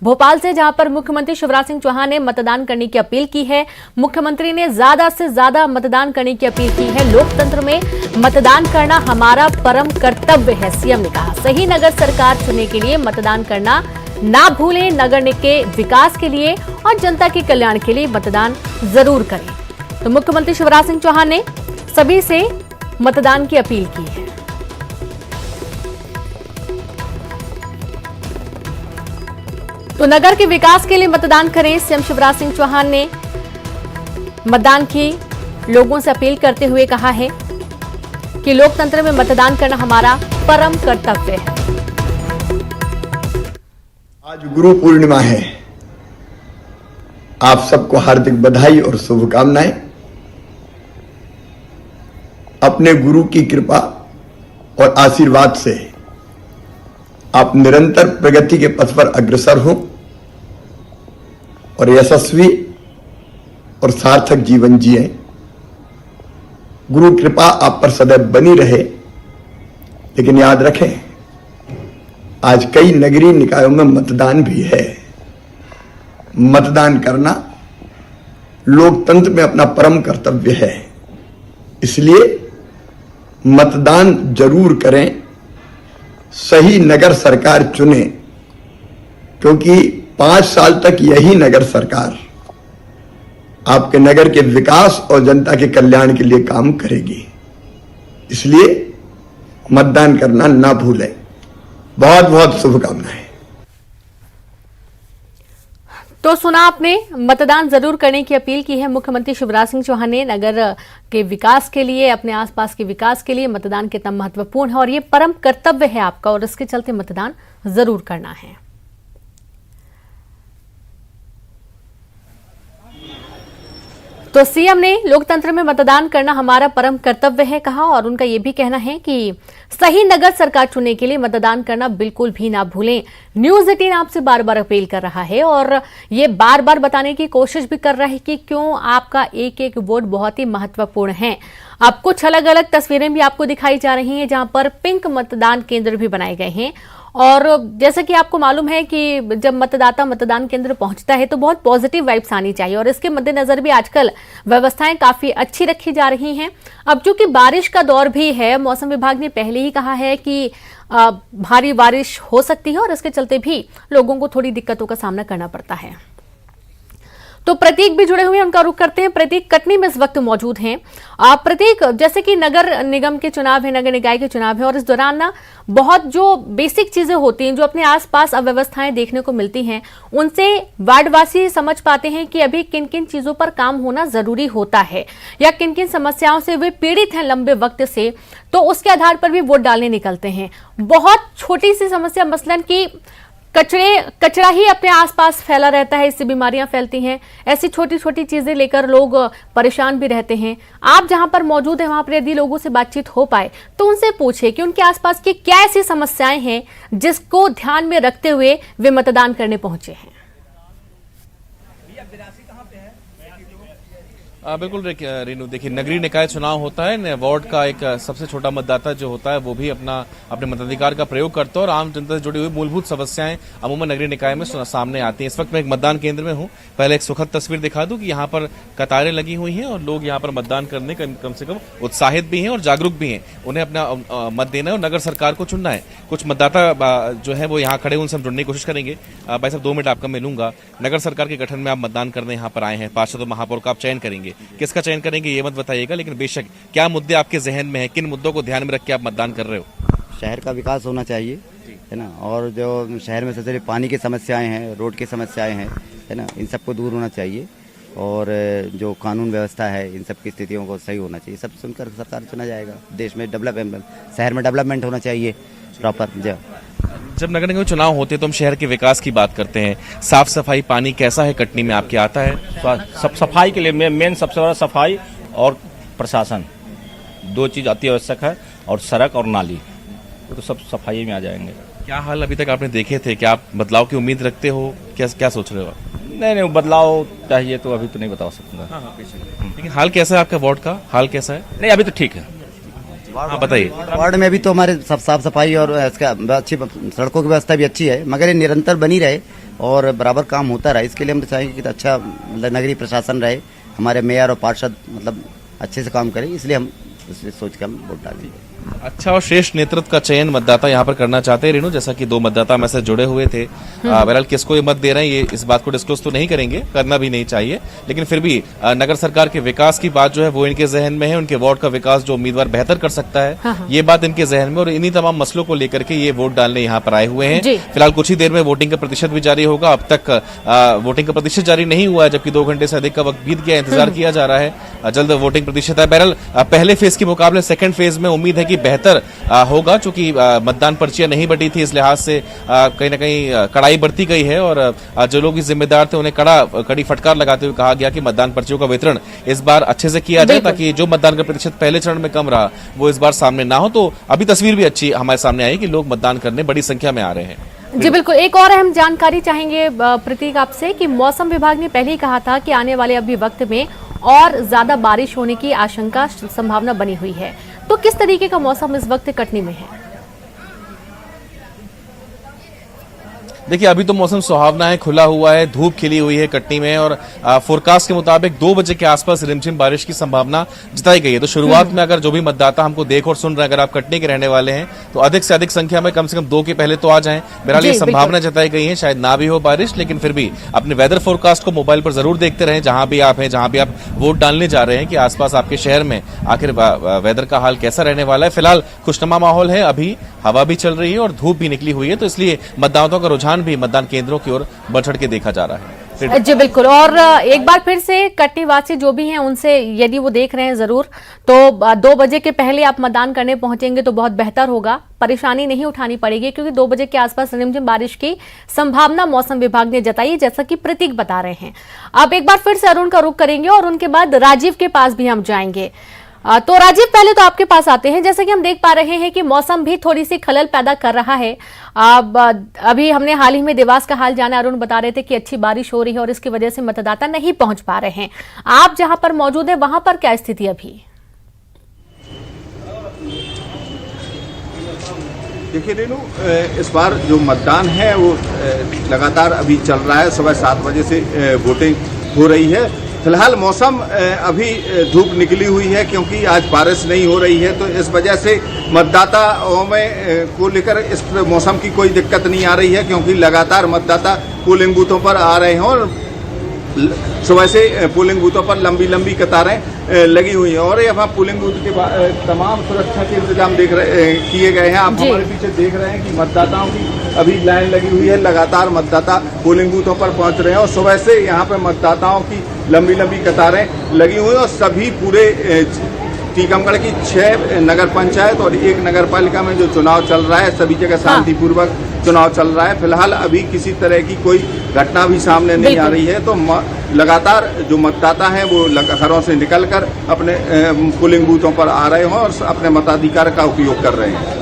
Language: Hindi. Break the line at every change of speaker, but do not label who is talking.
भोपाल से जहां पर मुख्यमंत्री शिवराज सिंह चौहान ने मतदान करने की अपील की है। मुख्यमंत्री ने ज्यादा से ज्यादा मतदान करने की अपील की है। लोकतंत्र में मतदान करना हमारा परम कर्तव्य है, सीएम ने कहा। सही नगर सरकार चुनने के लिए मतदान करना ना भूलें। नगर के विकास के लिए और जनता के कल्याण के लिए मतदान जरूर करें। तो मुख्यमंत्री शिवराज सिंह चौहान ने सभी से मतदान की अपील की है। तो नगर के विकास के लिए मतदान करें। सीएम शिवराज सिंह चौहान ने मतदान की लोगों से अपील करते हुए कहा है कि लोकतंत्र में मतदान करना हमारा परम कर्तव्य है।
आज गुरु पूर्णिमा है। आप सबको हार्दिक बधाई और शुभकामनाएं। अपने गुरु की कृपा और आशीर्वाद से आप निरंतर प्रगति के पथ पर अग्रसर हो और यशस्वी और सार्थक जीवन जिए। गुरु कृपा आप पर सदैव बनी रहे। लेकिन याद रखें, आज कई नगरीय निकायों में मतदान भी है। मतदान करना लोकतंत्र में अपना परम कर्तव्य है। इसलिए मतदान जरूर करें, सही नगर सरकार चुने, क्योंकि 5 साल तक यही नगर सरकार आपके नगर के विकास और जनता के कल्याण के लिए काम करेगी। इसलिए मतदान करना ना भूलें। बहुत बहुत शुभकामनाएं।
तो सुना आपने, मतदान जरूर करने की अपील की है मुख्यमंत्री शिवराज सिंह चौहान ने। नगर के विकास के लिए, अपने आसपास के विकास के लिए मतदान कितना महत्वपूर्ण है और ये परम कर्तव्य है आपका, और इसके चलते मतदान जरूर करना है। तो सीएम ने लोकतंत्र में मतदान करना हमारा परम कर्तव्य है कहा, और उनका यह भी कहना है कि सही नगर सरकार चुनने के लिए मतदान करना बिल्कुल भी ना भूलें। न्यूज 18 आपसे बार बार अपील कर रहा है और ये बार बार बताने की कोशिश भी कर रहा है कि क्यों आपका एक एक वोट बहुत ही महत्वपूर्ण है। अब कुछ अलग अलग तस्वीरें भी आपको दिखाई जा रही हैं जहां पर पिंक मतदान केंद्र भी बनाए गए हैं। और जैसा कि आपको मालूम है कि जब मतदाता मतदान केंद्र पहुंचता है तो बहुत पॉजिटिव वाइब्स आनी चाहिए, और इसके मद्देनजर भी आजकल व्यवस्थाएं काफी अच्छी रखी जा रही हैं। अब चूंकि बारिश का दौर भी है, मौसम विभाग ने पहले ही कहा है कि भारी बारिश हो सकती है और इसके चलते भी लोगों को थोड़ी दिक्कतों का सामना करना पड़ता है। तो प्रतीक भी जुड़े हुए हैं, उनका रुख करते हैं। प्रतीक कटनी में इस वक्त मौजूद हैं। प्रतीक, जैसे कि नगर निगम के चुनाव है, नगर निकाय के चुनाव है, और इस दौरान ना बहुत जो बेसिक चीजें होती हैं, जो अपने आसपास अव्यवस्थाएं देखने को मिलती हैं, उनसे वार्डवासी समझ पाते हैं कि अभी किन किन चीजों पर काम होना जरूरी होता है या किन किन समस्याओं से वे पीड़ित हैं लंबे वक्त से, तो उसके आधार पर भी वोट डालने निकलते हैं। बहुत छोटी सी समस्या, मसलन की कचरा ही अपने आसपास फैला रहता है, इससे बीमारियां फैलती हैं। ऐसी छोटी छोटी चीजें लेकर लोग परेशान भी रहते हैं। आप जहां पर मौजूद हैं वहां पर यदि लोगों से बातचीत हो पाए तो उनसे पूछे कि उनके आसपास की क्या ऐसी समस्याएं हैं जिसको ध्यान में रखते हुए वे मतदान करने पहुंचे हैं।
बिल्कुल रेनू, देखिए नगरीय निकाय चुनाव होता है, वार्ड का एक सबसे छोटा मतदाता जो होता है वो भी अपने मताधिकार का प्रयोग करता है और आम जनता से जुड़ी हुई मूलभूत समस्याएं अमूमन नगरीय निकाय में सामने आती हैं। इस वक्त मैं एक मतदान केंद्र में हूं। पहले एक सुखद तस्वीर दिखा दूं कि यहाँ पर कतारें लगी हुई हैं और लोग यहाँ पर मतदान करने कम से कम उत्साहित भी हैं और जागरूक भी हैं। उन्हें अपना मत देना है और नगर सरकार को चुनना है। कुछ मतदाता जो है वो यहाँ खड़े, उनसे हम जुड़ने की कोशिश करेंगे। भाई साहब, 2 मिनट आपका मिलूंगा। नगर सरकार के गठन में आप मतदान करने यहाँ पर आए हैं, पार्षद और महापौर का आप चयन करेंगे, किसका चयन करेंगे ये मत बताइएगा, लेकिन बेशक क्या मुद्दे आपके जहन में हैं, किन मुद्दों को ध्यान में रख के आप मतदान कर रहे हो?
शहर का विकास होना चाहिए, है ना, और जो शहर में सबसे पानी की समस्याएं हैं, रोड की समस्याएं हैं, है ना, इन सबको दूर होना चाहिए, और जो कानून व्यवस्था है इन सब की स्थितियों को सही होना चाहिए। सब सुनकर सरकार चुना जाएगा। देश में डेवलपमेंट, शहर में डेवलपमेंट होना चाहिए प्रॉपर।
जब नगर निगम चुनाव होते हैं तो हम शहर के विकास की बात करते हैं। साफ सफाई, पानी कैसा है कटनी में आपके आता है?
सब सफाई के लिए मेन सबसे बड़ा सफाई और प्रशासन, 2 चीज अति आवश्यक है, और सड़क और नाली, तो सब सफाई में आ जाएंगे।
क्या हाल अभी तक आपने देखे थे? क्या आप बदलाव की उम्मीद रखते हो? क्या सोच रहे हो?
नहीं, बदलाव चाहिए तो अभी तो नहीं बता सकूंगा।
लेकिन हाल कैसा है आपका वार्ड का? हाल कैसा है?
नहीं, अभी तो ठीक है।
हाँ बताइए।
वार्ड में भी तो हमारे साफ सफाई और इसका अच्छी सड़कों की व्यवस्था भी अच्छी है, मगर ये निरंतर बनी रहे और बराबर काम होता रहा। इसके लिए हम तो चाहेंगे कि अच्छा मतलब नगरीय प्रशासन रहे, हमारे मेयर और पार्षद मतलब अच्छे से काम करें, इसलिए हम उसे सोच के हम वोट डालेंगे।
अच्छा और श्रेष्ठ नेतृत्व का चयन मतदाता यहाँ पर करना चाहते हैं रेणु, जैसा कि 2 मतदाता में से जुड़े हुए थे। बहरहाल किसको ये मत दे रहे हैं ये इस बात को डिस्क्लोज तो नहीं करेंगे, करना भी नहीं चाहिए, लेकिन फिर भी नगर सरकार के विकास की बात जो है वो इनके जहन में है, उनके वार्ड का विकास जो उम्मीदवार बेहतर कर सकता है ये बात इनके जहन में, और इन्हीं तमाम मसलों को लेकर के ये वोट डालने यहाँ पर आए हुए हैं। फिलहाल कुछ ही देर में वोटिंग का प्रतिशत भी जारी होगा। अब तक वोटिंग का प्रतिशत जारी नहीं हुआ है, जबकि 2 घंटे से अधिक का वक्त बीत गया, इंतजार किया जा रहा है जल्द वोटिंग प्रतिशत है। बहरहाल पहले फेज के मुकाबले सेकंड फेज में उम्मीद है कि बेहतर होगा, चूंकि मतदान पर्चियां नहीं बटी थी, इस लिहाज से कहीं ना कहीं कड़ाई बरती गई है, और जो लोग जिम्मेदार थे उन्हें कड़ी फटकार लगाते हुए कहा गया कि मतदान पर्चियों का वितरण इस बार अच्छे से किया जाए, ताकि जो मतदान का प्रतिशत पहले चरण में कम रहा वो इस बार सामने ना हो। तो अभी तस्वीर भी अच्छी हमारे सामने आई कि लोग मतदान करने बड़ी संख्या में आ रहे हैं।
जी बिल्कुल, एक और अहम जानकारी चाहेंगे प्रतीक आपसे कि मौसम विभाग ने पहले ही कहा था कि आने वाले अभी वक्त में और ज्यादा बारिश होने की आशंका संभावना बनी हुई है, तो किस तरीके का मौसम इस वक्त कटनी में है?
देखिए अभी तो मौसम सुहावना है, खुला हुआ है, धूप खिली हुई है कटनी में, और फोरकास्ट के मुताबिक 2 बजे के आसपास रिमझिम बारिश की संभावना जताई गई है। तो शुरुआत में अगर जो भी मतदाता हमको देख और सुन रहे हैं, अगर आप कटनी के रहने वाले हैं तो अधिक से अधिक संख्या में कम से कम 2 के पहले तो आ जाएं। बहरहाल ये संभावना जताई गई है, शायद ना भी हो बारिश, लेकिन फिर भी अपने वेदर फोरकास्ट को मोबाइल पर जरूर देखते रहें, जहां भी आप हैं, जहां भी आप वोट डालने जा रहे हैं, कि आसपास आपके शहर में आखिर वेदर का हाल कैसा रहने वाला है। फिलहाल खुशनुमा माहौल है, अभी हवा भी चल रही है और धूप भी निकली हुई है, तो इसलिए मतदाताओं का रुझान भी मतदान केंद्रों की ओर बढ़ चढ़ के देखा जा रहा है।
जी बिल्कुल, और एक बार फिर से कटनी वासी जो भी हैं उनसे यदि वो देख रहे हैं जरूर, तो 2 बजे के पहले आप मतदान करने पहुंचेंगे तो बहुत बेहतर होगा, परेशानी नहीं उठानी पड़ेगी, क्योंकि 2 बजे के आसपास रिमझिम बारिश की संभावना मौसम विभाग ने जताई, जैसा कि प्रतीक बता रहे हैं। अब एक बार फिर से अरुण का रुख करेंगे और उनके बाद राजीव के पास भी हम जाएंगे। तो राजीव, पहले तो आपके पास आते हैं। जैसा कि हम देख पा रहे हैं कि मौसम भी थोड़ी सी खलल पैदा कर रहा है। अभी हमने हाल ही में देवास का हाल जाना, अरुण बता रहे थे कि अच्छी बारिश हो रही है और इसकी वजह से मतदाता नहीं पहुंच पा रहे हैं। आप जहां पर मौजूद हैं वहां पर क्या स्थिति अभी?
देखिए रेणु, इस बार जो मतदान है वो लगातार अभी चल रहा है। सुबह 7 बजे से वोटिंग हो रही है। फिलहाल मौसम अभी धूप निकली हुई है, क्योंकि आज बारिश नहीं हो रही है, तो इस वजह से मतदाताओं में को लेकर इस मौसम की कोई दिक्कत नहीं आ रही है, क्योंकि लगातार मतदाता पोलिंग बूथों पर आ रहे हैं और सुबह से पोलिंग बूथों पर लंबी लंबी कतारें लगी हुई हैं। और यहाँ पोलिंग बूथ के तमाम सुरक्षा के इंतजाम किए गए हैं। आप हमारे पीछे देख रहे हैं कि मतदाताओं की अभी लाइन लगी हुई है, लगातार मतदाता पोलिंग बूथों पर पहुंच रहे हैं, और सुबह से यहाँ पर मतदाताओं की लंबी लंबी कतारें लगी हुई हैं। और सभी पूरे टीकमगढ़ की 6 नगर पंचायत और 1 नगर पालिका में जो चुनाव चल रहा है, सभी जगह शांतिपूर्वक चुनाव चल रहा है। फिलहाल अभी किसी तरह की कोई घटना भी सामने नहीं आ रही है, तो लगातार जो मतदाता हैं वो घरों से निकलकर अपने पोलिंग बूथों पर आ रहे हैं और अपने मताधिकार का उपयोग कर रहे हैं।